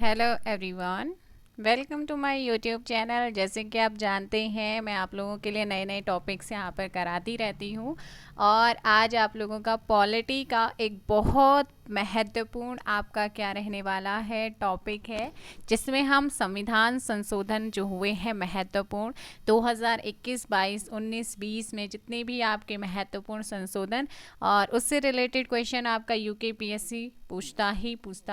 Hello everyone, welcome to my YouTube channel. जैसे कि आप जानते हैं, मैं आप लोगों के लिए नए नए टॉपिक्स यहाँ पर कराती रहती हूँ। और आज आप लोगों का पॉलिटी का एक बहुत महत्वपूर्ण आपका क्या रहने वाला है टॉपिक है, जिसमें हम संविधान संशोधन जो हुए हैं महत्वपूर्ण 2021, 22, 19, 20 में जितने भी आपके महत्वपूर्ण संशोधन और उससे रिलेटेड क्वेश्चन आपका यूकेपीएससी पूछता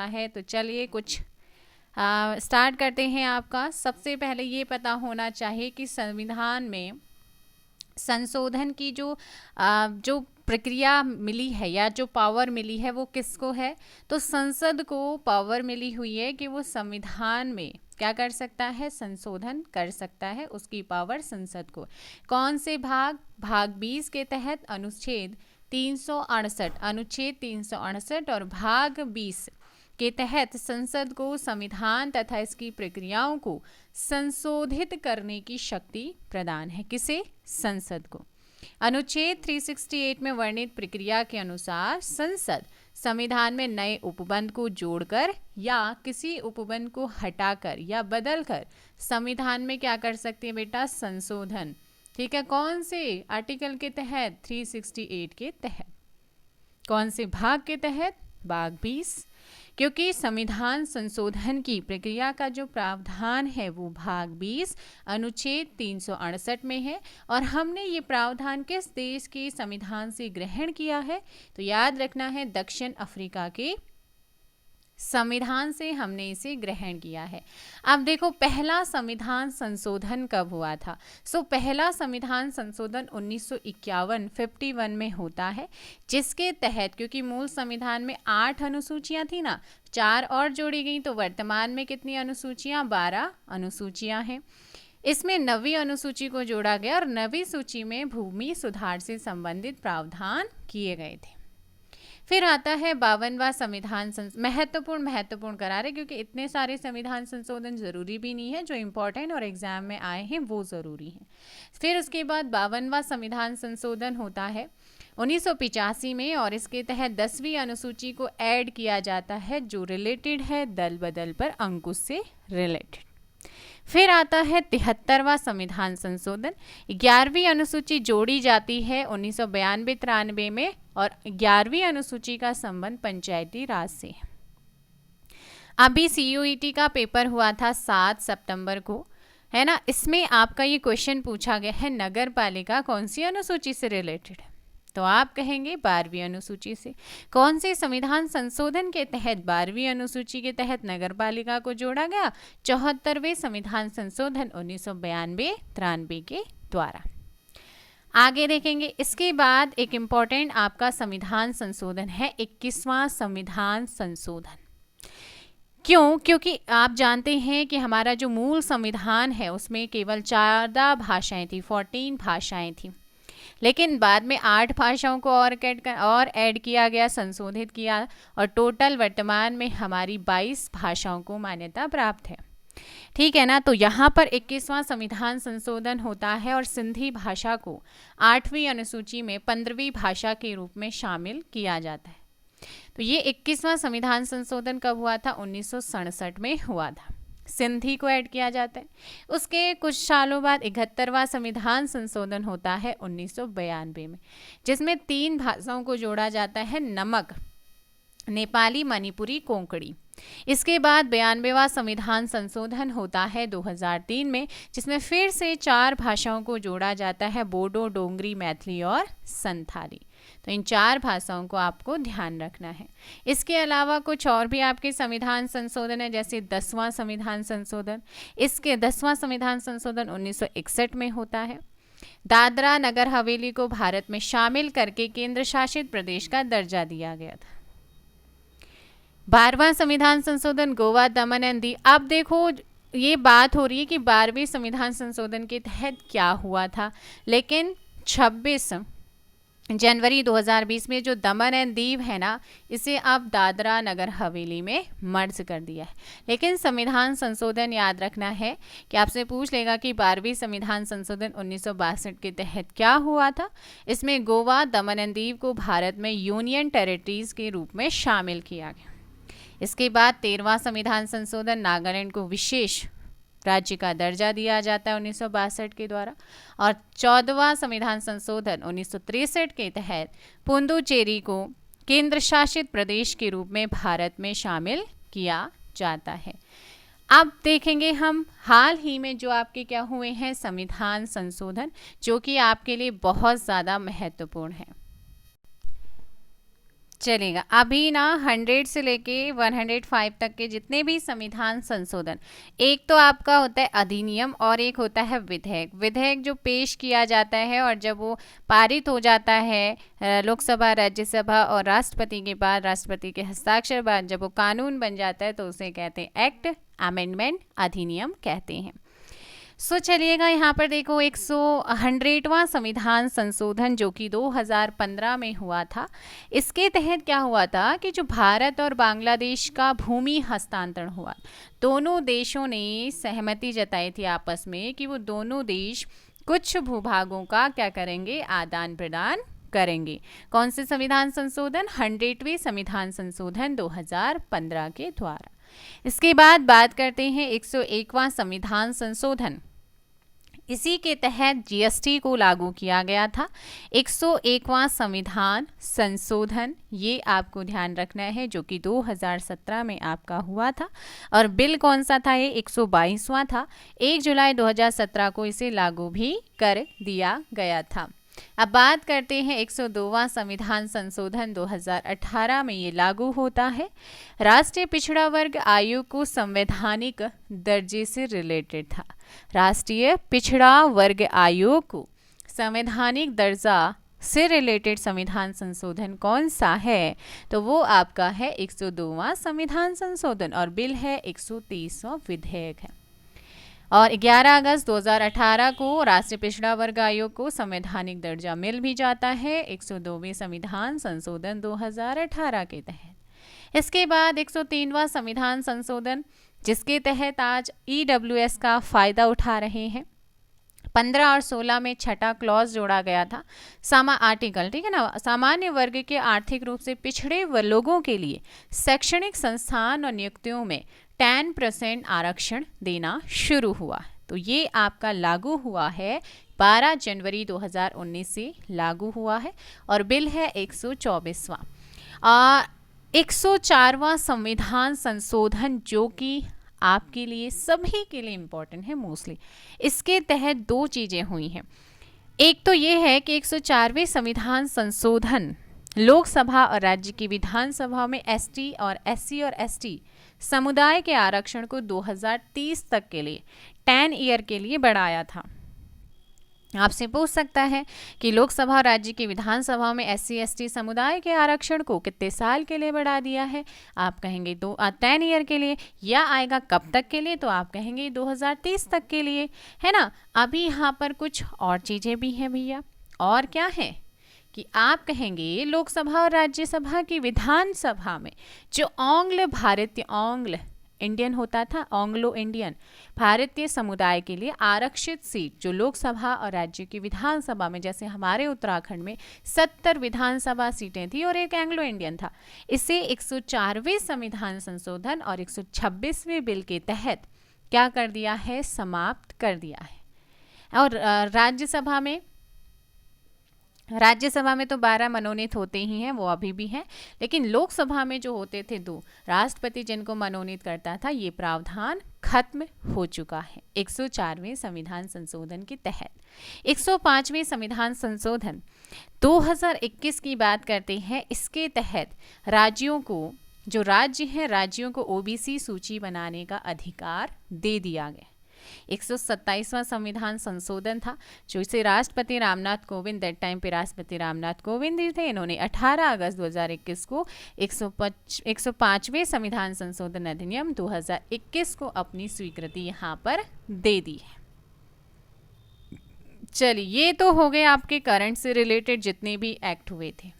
है। तो चलिए कुछ स्टार्ट करते हैं। आपका सबसे पहले ये पता होना चाहिए कि संविधान में संशोधन की जो प्रक्रिया मिली है या जो पावर मिली है वो किसको है। तो संसद को पावर मिली हुई है कि वो संविधान में क्या कर सकता है, संशोधन कर सकता है। उसकी पावर संसद को। कौन से भाग 20 के तहत अनुच्छेद 368 और भाग 20 के तहत संसद को संविधान तथा इसकी प्रक्रियाओं को संशोधित करने की शक्ति प्रदान है। किसे? संसद को। अनुच्छेद 368 में वर्णित प्रक्रिया के अनुसार संसद संविधान में नए उपबंध को जोड़कर या किसी उपबंध को हटाकर या बदलकर संविधान में क्या कर सकती है बेटा, संशोधन। ठीक है, कौन से आर्टिकल के तहत? 368 के तहत। कौन से भाग के तहत? भाग 20। क्योंकि संविधान संशोधन की प्रक्रिया का जो प्रावधान है वो भाग 20 अनुच्छेद 368 में है। और हमने ये प्रावधान किस देश के संविधान से ग्रहण किया है? तो याद रखना है, दक्षिण अफ्रीका के संविधान से हमने इसे ग्रहण किया है। अब देखो, पहला संविधान संशोधन कब हुआ था? पहला संविधान संशोधन 1951 में होता है, जिसके तहत, क्योंकि मूल संविधान में 8 अनुसूचियां थी ना, 4 और जोड़ी गई, तो वर्तमान में कितनी अनुसूचियां? 12 अनुसूचियां हैं। इसमें 9वीं अनुसूची को जोड़ा गया और 9वीं सूची में भूमि सुधार से संबंधित प्रावधान किए गए थे। फिर आता है 52वां संविधान महत्वपूर्ण करा रहे, क्योंकि इतने सारे संविधान संशोधन जरूरी भी नहीं है, जो इम्पोर्टेंट और एग्जाम में आए हैं वो जरूरी है। फिर उसके बाद 52वां संविधान संशोधन होता है 1985 में, और इसके तहत 10वीं अनुसूची को ऐड किया जाता है, जो रिलेटेड है दल बदल पर अंकुश से रिलेटेड। फिर आता है 73वां संविधान संशोधन। 11वीं अनुसूची जोड़ी जाती है 1992-93 में, और 11वीं अनुसूची का संबंध पंचायती राज से है। अभी CUET का पेपर हुआ था 7 सितंबर को, है ना। इसमें आपका ये क्वेश्चन पूछा गया है, नगर पालिका कौन सी अनुसूची से रिलेटेड है? तो आप कहेंगे 12वीं अनुसूची से। कौन से संविधान संशोधन के तहत 12वीं अनुसूची के तहत नगर पालिका को जोड़ा गया? 74वें संविधान संशोधन 1992-93 के द्वारा। आगे देखेंगे। इसके बाद एक इम्पॉर्टेंट आपका संविधान संशोधन है 21वां संविधान संशोधन। क्यों? क्योंकि आप जानते हैं कि हमारा जो मूल संविधान है उसमें केवल 14 भाषाएं थी, 14 भाषाएं थी, लेकिन बाद में 8 भाषाओं को और ऐड किया गया, संशोधित किया, और टोटल वर्तमान में हमारी 22 भाषाओं को मान्यता प्राप्त है। ठीक है ना। तो यहाँ पर 21वां संविधान संशोधन होता है और सिंधी भाषा को 8वीं अनुसूची में 15वीं भाषा के रूप में शामिल किया जाता है। तो ये 21वां संविधान संशोधन कब हुआ था? 1967 में हुआ था। सिंधी को ऐड किया जाता है। उसके कुछ सालों बाद 71वां संविधान संशोधन होता है 1992 में, जिसमें 3 भाषाओं को जोड़ा जाता है, नमक, नेपाली, मणिपुरी, कोंकणी। इसके बाद 92वां संविधान संशोधन होता है 2003 में, जिसमें फिर से 4 भाषाओं को जोड़ा जाता है, बोडो, डोंगरी, मैथिली और संथाली। तो इन 4 भाषाओं को आपको ध्यान रखना है। इसके अलावा कुछ और भी आपके संविधान संशोधन है, जैसे 10वां संविधान संशोधन। इसके 10वां संविधान संशोधन 1961 में होता है। दादरा नगर हवेली को भारत में शामिल करके केंद्र शासित प्रदेश का दर्जा दिया गया था। 12वां संविधान संशोधन, गोवा, दमन एंड दीव। अब देखो, ये बात हो रही है कि 12वें संविधान संशोधन के तहत क्या हुआ था, लेकिन 26 जनवरी 2020 में जो दमन एंड दीव है ना, इसे अब दादरा नगर हवेली में मर्ज कर दिया है। लेकिन संविधान संशोधन याद रखना है कि आपसे पूछ लेगा कि 12वीं संविधान संशोधन 1962 के तहत क्या हुआ था। इसमें गोवा, दमन एंड दीव को भारत में यूनियन टेरिटरीज के रूप में शामिल किया गया। इसके बाद 13वां संविधान संशोधन, नागालैंड को विशेष राज्य का दर्जा दिया जाता है 1962 के द्वारा। और 14वां संविधान संशोधन 1963 के तहत पुडुचेरी को केंद्र शासित प्रदेश के रूप में भारत में शामिल किया जाता है। अब देखेंगे हम हाल ही में जो आपके क्या हुए हैं संविधान संशोधन, जो कि आपके लिए बहुत ज़्यादा महत्वपूर्ण है। चलेगा, अभी ना 100 से लेके 105 तक के जितने भी संविधान संशोधन, एक तो आपका होता है अधिनियम और एक होता है विधेयक। विधेयक जो पेश किया जाता है और जब वो पारित हो जाता है लोकसभा, राज्यसभा और राष्ट्रपति के बाद, राष्ट्रपति के हस्ताक्षर बाद जब वो कानून बन जाता है तो उसे कहते हैं एक्ट, अमेंडमेंट, अधिनियम कहते हैं। सो चलिएगा, यहाँ पर देखो 100वां संविधान संशोधन जो कि 2015 में हुआ था। इसके तहत क्या हुआ था कि जो भारत और बांग्लादेश का भूमि हस्तांतरण हुआ, दोनों देशों ने सहमति जताई थी आपस में कि वो दोनों देश कुछ भूभागों का क्या करेंगे, आदान प्रदान करेंगे। कौन से संविधान संशोधन? 100वें संविधान संशोधन 2015 के द्वारा। इसके बाद बात करते हैं 101वां संविधान संशोधन। इसी के तहत जीएसटी को लागू किया गया था। 101वां संविधान संशोधन, ये आपको ध्यान रखना है, जो कि 2017 में आपका हुआ था। और बिल कौन सा था? ये 122वां था। 1 जुलाई 2017 को इसे लागू भी कर दिया गया था। अब बात करते हैं 102वां संविधान संशोधन 2018 में ये लागू होता है। राष्ट्रीय पिछड़ा वर्ग आयोग को संवैधानिक दर्जे से रिलेटेड था। राष्ट्रीय पिछड़ा वर्ग आयोग को संवैधानिक दर्जा से रिलेटेड संविधान संशोधन कौन सा है? तो वो आपका है 102वां संविधान संशोधन और बिल है 130वां विधेयक है। और 11 अगस्त 2018 को राष्ट्रीय पिछड़ा वर्ग आयोग को संवैधानिक दर्जा मिल भी जाता है 102वें संविधान संशोधन 2018 के तहत। इसके बाद 103वां संविधान संशोधन, जिसके तहत आज ईडब्ल्यूएस का फायदा उठा रहे हैं। 15 और 16 में छठा क्लॉज जोड़ा गया था। आर्टिकल, ठीक है ना, सामान्य वर्ग के आर्थिक रूप से पिछड़े लोगों के लिए शैक्षणिक संस्थान और नियुक्तियों में 10% आरक्षण देना शुरू हुआ। तो ये आपका लागू हुआ है 12 जनवरी 2019 से लागू हुआ है और बिल है 124वां। 104वां संविधान संशोधन, जो कि आपके लिए सभी के लिए इम्पोर्टेंट है मोस्टली। इसके तहत दो चीज़ें हुई हैं। एक तो ये है कि 104वें संविधान संशोधन लोकसभा और राज्य की विधानसभा में एसटी और एससी और एसटी समुदाय के आरक्षण को 2030 तक के लिए 10 ईयर के लिए बढ़ाया था। आपसे पूछ सकता है कि लोकसभा और राज्य की विधानसभा में एससी एसटी समुदाय के आरक्षण को कितने साल के लिए बढ़ा दिया है? आप कहेंगे 10 ईयर के लिए, या आएगा कब तक के लिए? तो आप कहेंगे 2030 तक के लिए, है ना। अभी यहाँ पर कुछ और चीज़ें भी हैं भैया। और क्या है कि आप कहेंगे लोकसभा और राज्यसभा की विधानसभा में जो भारतीय इंडियन होता था, एंग्लो इंडियन भारतीय समुदाय के लिए आरक्षित सीट जो लोकसभा और राज्य की विधानसभा में, जैसे हमारे उत्तराखंड में 70 विधानसभा सीटें थी और एक एंग्लो इंडियन था, इसे 104वें संविधान संशोधन और 126वें बिल के तहत क्या कर दिया है? समाप्त कर दिया है। और राज्यसभा में तो 12 मनोनीत होते ही हैं, वो अभी भी हैं, लेकिन लोकसभा में जो होते थे 2, राष्ट्रपति जिनको मनोनीत करता था, ये प्रावधान खत्म हो चुका है 104वें संविधान संशोधन के तहत। 105वें संविधान संशोधन 2021 की बात करते हैं। इसके तहत राज्यों को ओबीसी सूची बनाने का अधिकार दे दिया गया। 127वां संविधान संशोधन था, जो इसे राष्ट्रपति रामनाथ कोविंद, दैट टाइम पे राष्ट्रपति रामनाथ कोविंद ही थे, इन्होंने 18 अगस्त 2021 को 105वें संविधान संशोधन अधिनियम 2021 को अपनी स्वीकृति यहाँ पर दे दी है। चलिए, ये तो हो गए आपके करंट से रिलेटेड जितने भी एक्ट हुए थे।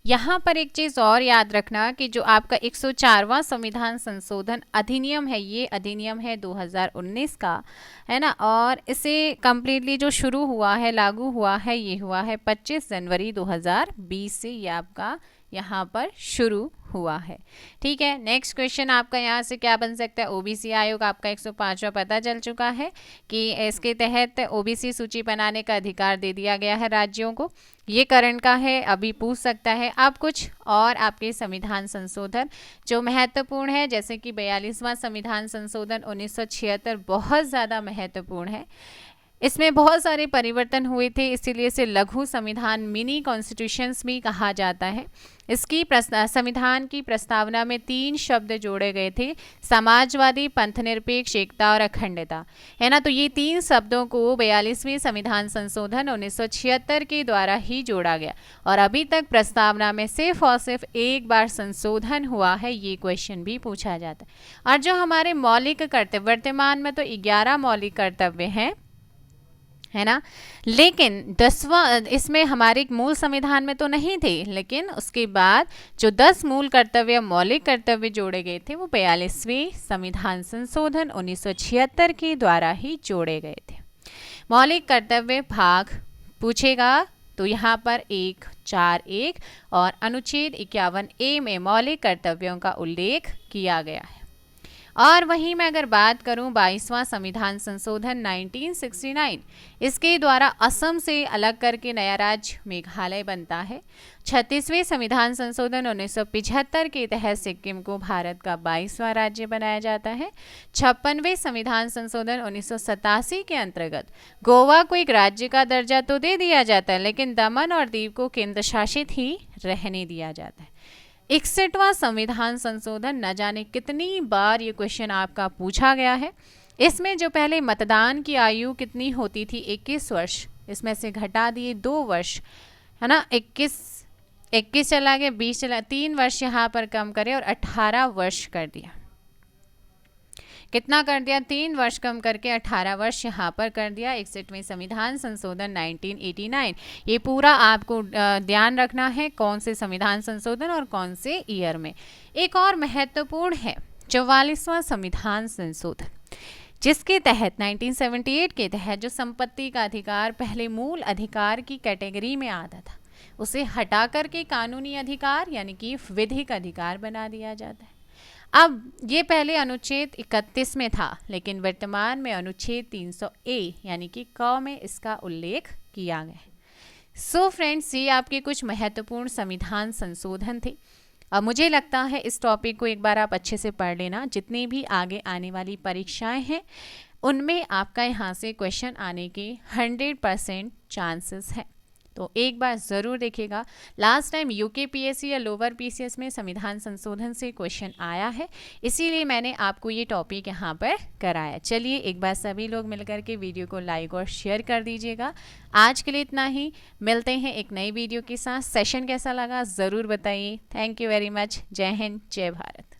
यहाँ पर एक चीज़ और याद रखना कि जो आपका 104वां संविधान संशोधन अधिनियम है, ये अधिनियम है 2019 का, है ना। और इसे कम्प्लीटली जो शुरू हुआ है, लागू हुआ है, ये हुआ है 25 जनवरी 2020 से। ये आपका यहाँ पर शुरू हुआ है। ठीक है, नेक्स्ट क्वेश्चन आपका यहाँ से क्या बन सकता है। ओबीसी आयोग आपका 105वां पता चल चुका है कि इसके तहत ओबीसी सूची बनाने का अधिकार दे दिया गया है राज्यों को। ये करंट का है, अभी पूछ सकता है। अब कुछ और आपके संविधान संशोधन जो महत्वपूर्ण है, जैसे कि 42वां संविधान संशोधन 1976 बहुत ज़्यादा महत्वपूर्ण है। इसमें बहुत सारे परिवर्तन हुए थे, इसीलिए इसे लघु संविधान मिनी कॉन्स्टिट्यूशंस भी कहा जाता है। इसकी संविधान की प्रस्तावना में 3 शब्द जोड़े गए थे, समाजवादी, पंथनिरपेक्ष, एकता और अखंडता, है ना। तो ये 3 शब्दों को 42वें संविधान संशोधन 1976 के द्वारा ही जोड़ा गया और अभी तक प्रस्तावना में सिर्फ और सिर्फ एक बार संशोधन हुआ है। ये क्वेश्चन भी पूछा जाता है। और जो हमारे मौलिक कर्तव्य, वर्तमान में तो 11 मौलिक कर्तव्य हैं, है ना, लेकिन 10वां इसमें हमारे मूल संविधान में तो नहीं थे, लेकिन उसके बाद जो 10 मूल कर्तव्य, मौलिक कर्तव्य जोड़े गए थे वो 42वें संविधान संशोधन 1976 के द्वारा ही जोड़े गए थे। मौलिक कर्तव्य भाग पूछेगा तो यहाँ पर 141 और अनुच्छेद 51A में मौलिक कर्तव्यों का उल्लेख किया गया है। और वहीं मैं अगर बात करूं 22वां संविधान संशोधन 1969, इसके द्वारा असम से अलग करके नया राज्य मेघालय बनता है। 36वें संविधान संशोधन 1975 के तहत सिक्किम को भारत का 22वां राज्य बनाया जाता है। 56वें संविधान संशोधन 1987 के अंतर्गत गोवा को एक राज्य का दर्जा तो दे दिया जाता है, लेकिन दमन और दीव को केंद्र शासित ही रहने दिया जाता है। 61वां संविधान संशोधन, न जाने कितनी बार ये क्वेश्चन आपका पूछा गया है। इसमें जो पहले मतदान की आयु कितनी होती थी 21 वर्ष, इसमें से घटा दिए 2 वर्ष, है ना, 21 चला गया, 20 चला, 3 वर्ष यहाँ पर कम करे और 18 वर्ष कर दिया। कितना कर दिया, 3 वर्ष कम करके 18 वर्ष यहाँ पर कर दिया। 61वें संविधान संशोधन 1989, ये पूरा आपको ध्यान रखना है कौन से संविधान संशोधन और कौन से ईयर में। एक और महत्वपूर्ण है 44वां संविधान संशोधन, जिसके तहत 1978 के तहत जो संपत्ति का अधिकार पहले मूल अधिकार की कैटेगरी में आता था, उसे हटा करके कानूनी अधिकार यानी कि विधिक अधिकार बना दिया जाता है। अब ये पहले अनुच्छेद 31 में था, लेकिन वर्तमान में अनुच्छेद 300A यानी कि क में इसका उल्लेख किया गया है। सो फ्रेंड्स, ये आपके कुछ महत्वपूर्ण संविधान संशोधन थे। अब मुझे लगता है इस टॉपिक को एक बार आप अच्छे से पढ़ लेना। जितनी भी आगे आने वाली परीक्षाएं हैं उनमें आपका यहाँ से क्वेश्चन आने के 100% चांसेस हैं, तो एक बार ज़रूर देखिएगा। लास्ट टाइम यूकेपीएससी या लोअर पीसीएस में संविधान संशोधन से क्वेश्चन आया है, इसीलिए मैंने आपको ये टॉपिक यहाँ पर कराया। चलिए एक बार सभी लोग मिलकर के वीडियो को लाइक और शेयर कर दीजिएगा। आज के लिए इतना ही, मिलते हैं एक नई वीडियो के साथ। सेशन कैसा लगा ज़रूर बताइए। Thank you very much. जय हिंद, जय भारत।